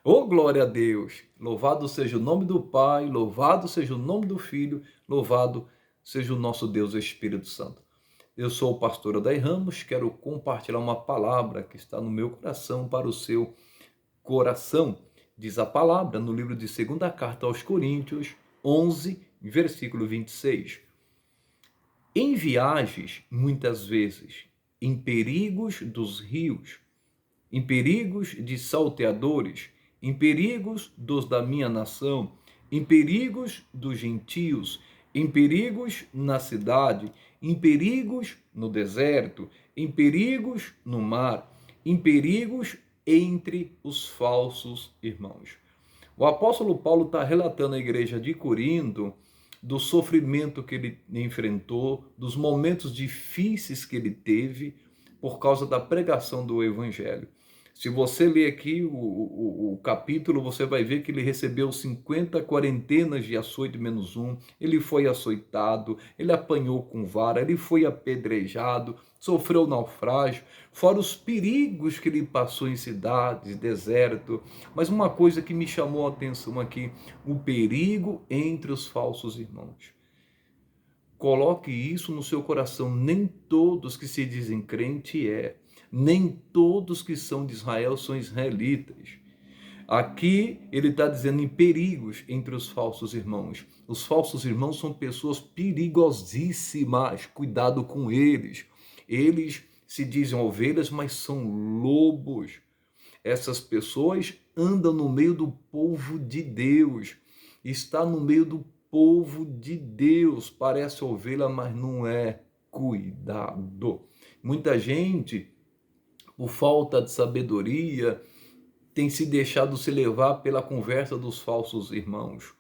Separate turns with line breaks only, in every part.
Oh, glória a Deus! Louvado seja o nome do Pai, louvado seja o nome do Filho, louvado seja o nosso Deus Espírito Santo. Eu sou o pastor Odair Ramos, quero compartilhar uma palavra que está no meu coração para o seu coração. Diz a palavra no livro de 2ª Carta aos Coríntios, 11, versículo 26. Em viagens, muitas vezes, em perigos dos rios, em perigos de salteadores, em perigos dos da minha nação, em perigos dos gentios, em perigos na cidade, em perigos no deserto, em perigos no mar, em perigos entre os falsos irmãos. O apóstolo Paulo está relatando à igreja de Corinto do sofrimento que ele enfrentou, dos momentos difíceis que ele teve por causa da pregação do evangelho. Se você ler aqui o capítulo, você vai ver que ele recebeu 50 quarentenas de açoite menos um, ele foi açoitado, ele apanhou com vara, ele foi apedrejado, sofreu naufrágio, fora os perigos que ele passou em cidades, deserto. Mas uma coisa que me chamou a atenção aqui, o perigo entre os falsos irmãos. Coloque isso no seu coração. Nem todos que se dizem crente nem todos que são de Israel são israelitas. Aqui ele está dizendo em perigos entre os falsos irmãos. Os falsos irmãos são pessoas perigosíssimas. Cuidado com eles. Eles se dizem ovelhas, mas são lobos. Essas pessoas andam no meio do povo de Deus. Está no meio do povo de Deus. Parece ovelha, mas não é. Cuidado. Muita gente, por falta de sabedoria, tem se deixado se levar pela conversa dos falsos irmãos.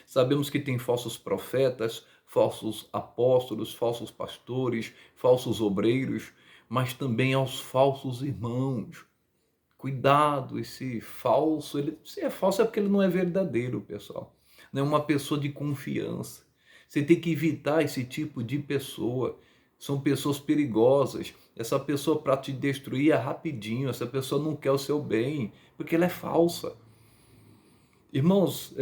Sabemos que tem falsos profetas, falsos apóstolos, falsos pastores, falsos obreiros, mas também aos falsos irmãos. Cuidado, esse falso, se é falso é porque ele não é verdadeiro, pessoal. Não é uma pessoa de confiança. Você tem que evitar esse tipo de pessoa. São pessoas perigosas. Essa pessoa, para te destruir, é rapidinho. Essa pessoa não quer o seu bem, porque ela é falsa. Irmãos,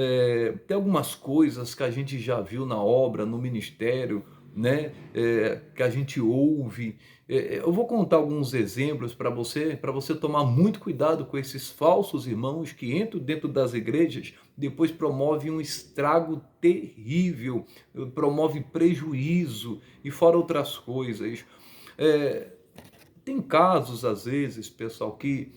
tem algumas coisas que a gente já viu na obra, no ministério, né? Que a gente ouve. Eu vou contar alguns exemplos para você tomar muito cuidado com esses falsos irmãos que entram dentro das igrejas, depois promovem um estrago terrível, promove prejuízo e fora outras coisas. Tem casos, às vezes, pessoal, que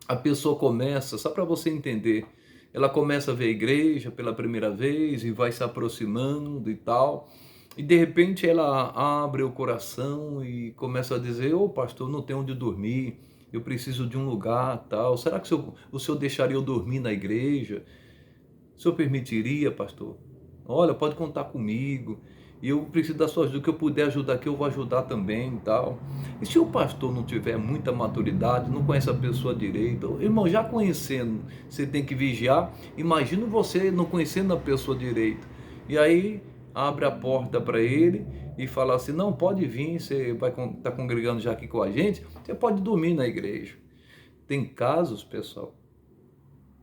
a pessoa começa, só para você entender, ela começa a ver a igreja pela primeira vez e vai se aproximando e tal, e de repente ela abre o coração e começa a dizer: ô pastor, não tenho onde dormir, eu preciso de um lugar tal, será que o senhor deixaria eu dormir na igreja? O senhor permitiria, pastor? Olha, pode contar comigo. E eu preciso da sua ajuda, o que eu puder ajudar aqui, eu vou ajudar também e tal. E se o pastor não tiver muita maturidade, não conhece a pessoa direito, irmão, já conhecendo, você tem que vigiar. Imagina você não conhecendo a pessoa direito. E aí abre a porta para ele e fala assim: não, pode vir, você vai estar congregando já aqui com a gente, você pode dormir na igreja. Tem casos, pessoal,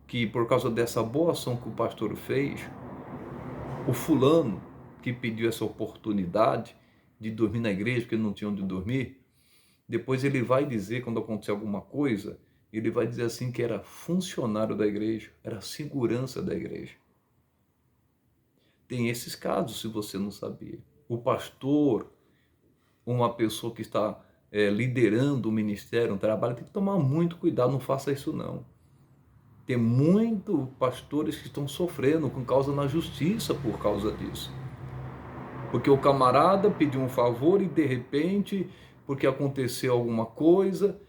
que por causa dessa boa ação que o pastor fez, o fulano que pediu essa oportunidade de dormir na igreja porque ele não tinha onde dormir, depois ele vai dizer, quando acontecer alguma coisa, ele vai dizer assim que era funcionário da igreja, era segurança da igreja. Tem esses casos, se você não sabia. O pastor, uma pessoa que está liderando o ministério, um trabalho, tem que tomar muito cuidado, não faça isso não. Tem muitos pastores que estão sofrendo com causa na justiça por causa disso. Porque o camarada pediu um favor e de repente, porque aconteceu alguma coisa,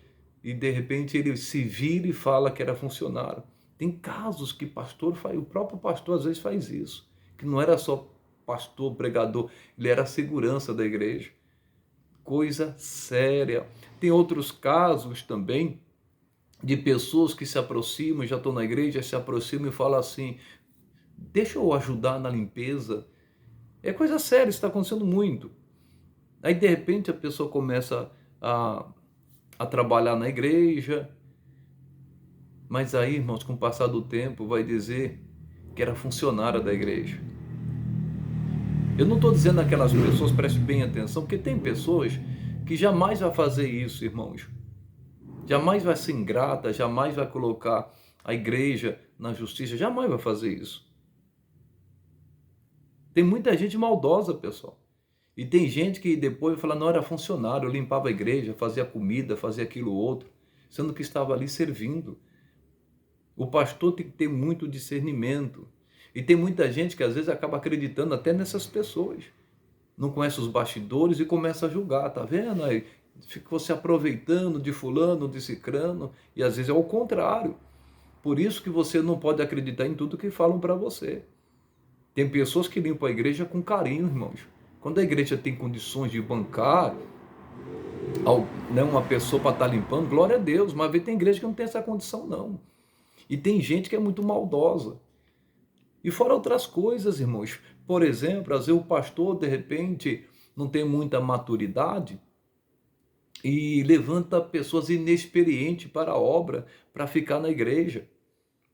e de repente ele se vira e fala que era funcionário. Tem casos que pastor faz, o próprio pastor às vezes faz isso, que não era só pastor, pregador, ele era a segurança da igreja. Coisa séria. Tem outros casos também de pessoas que se aproximam, já estão na igreja, se aproximam e falam assim: deixa eu ajudar na limpeza. É coisa séria, isso está acontecendo muito. Aí de repente a pessoa começa a trabalhar na igreja, Mas aí, irmãos, com o passar do tempo, vai dizer que era funcionária da igreja. Eu não estou dizendo aquelas pessoas, preste bem atenção, porque tem pessoas que jamais vai fazer isso, irmãos. Jamais vai ser ingrata, jamais vai colocar a igreja na justiça, jamais vai fazer isso. Tem muita gente maldosa, pessoal. E tem gente que depois vai falar, não, era funcionário, eu limpava a igreja, fazia comida, fazia aquilo outro, sendo que estava ali servindo. O pastor tem que ter muito discernimento. E tem muita gente que às vezes acaba acreditando até nessas pessoas. Não conhece os bastidores e começa a julgar, tá vendo? Aí ficou se aproveitando de fulano, de cicrano, e às vezes é o contrário. Por isso que você não pode acreditar em tudo que falam para você. Tem pessoas que limpam a igreja com carinho, irmãos. Quando a igreja tem condições de bancar uma pessoa para estar limpando, glória a Deus, mas tem igreja que não tem essa condição, não. E tem gente que é muito maldosa. E fora outras coisas, irmãos. Por exemplo, às vezes o pastor, de repente, não tem muita maturidade e levanta pessoas inexperientes para a obra, para ficar na igreja.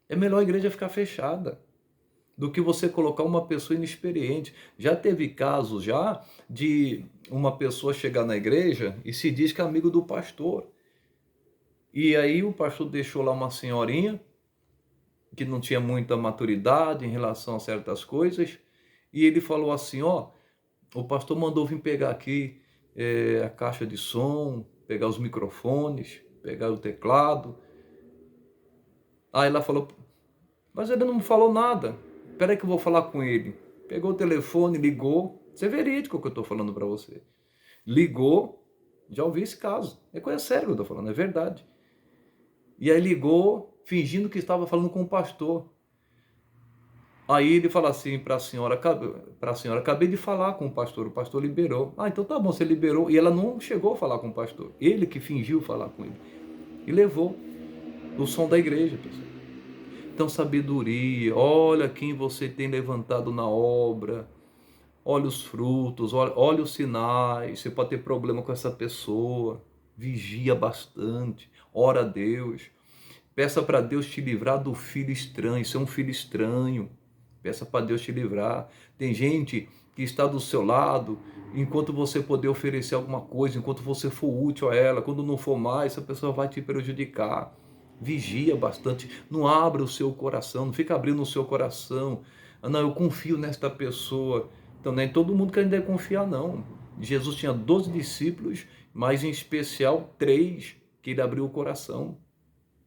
É melhor a igreja ficar fechada do que você colocar uma pessoa inexperiente. Já teve casos já de uma pessoa chegar na igreja e se diz que é amigo do pastor. E aí o pastor deixou lá uma senhorinha que não tinha muita maturidade em relação a certas coisas, e ele falou assim, ó, o pastor mandou vir pegar aqui a caixa de som, pegar os microfones, pegar o teclado. Aí ela falou, mas ele não me falou nada, espera aí que eu vou falar com ele. Pegou o telefone, ligou, isso é verídico o que eu estou falando para você. Ligou, já ouvi esse caso, é coisa séria que eu estou falando, é verdade. E aí ligou, fingindo que estava falando com o pastor. Aí ele fala assim para a senhora, acabei de falar com o pastor liberou. Ah, então tá bom, você liberou. E ela não chegou a falar com o pastor, ele que fingiu falar com ele. E levou o som da igreja, pessoal. Então, sabedoria, olha quem você tem levantado na obra, olha os frutos, olha os sinais, você pode ter problema com essa pessoa, vigia bastante, ora a Deus, peça para Deus te livrar do filho estranho, isso é um filho estranho, peça para Deus te livrar. Tem gente que está do seu lado, enquanto você puder oferecer alguma coisa, enquanto você for útil a ela, quando não for mais, essa pessoa vai te prejudicar. Vigia bastante, não abra o seu coração, não fica abrindo o seu coração. Ah, não, eu confio nesta pessoa. Então nem todo mundo que a gente deve confiar, não. Jesus tinha 12 discípulos, mas em especial 3 que ele abriu o coração.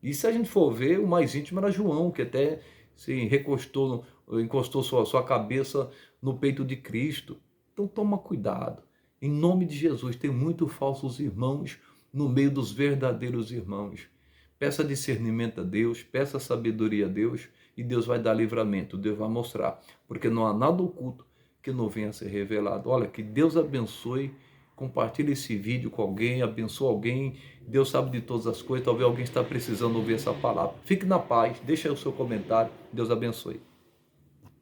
E se a gente for ver, o mais íntimo era João, que até se encostou sua cabeça no peito de Cristo. Então toma cuidado. Em nome de Jesus, tem muitos falsos irmãos no meio dos verdadeiros irmãos. Peça discernimento a Deus, peça sabedoria a Deus, e Deus vai dar livramento, Deus vai mostrar, porque não há nada oculto que não venha a ser revelado. Olha, que Deus abençoe, compartilhe esse vídeo com alguém, abençoe alguém, Deus sabe de todas as coisas, talvez alguém está precisando ouvir essa palavra. Fique na paz, deixe aí o seu comentário, Deus abençoe.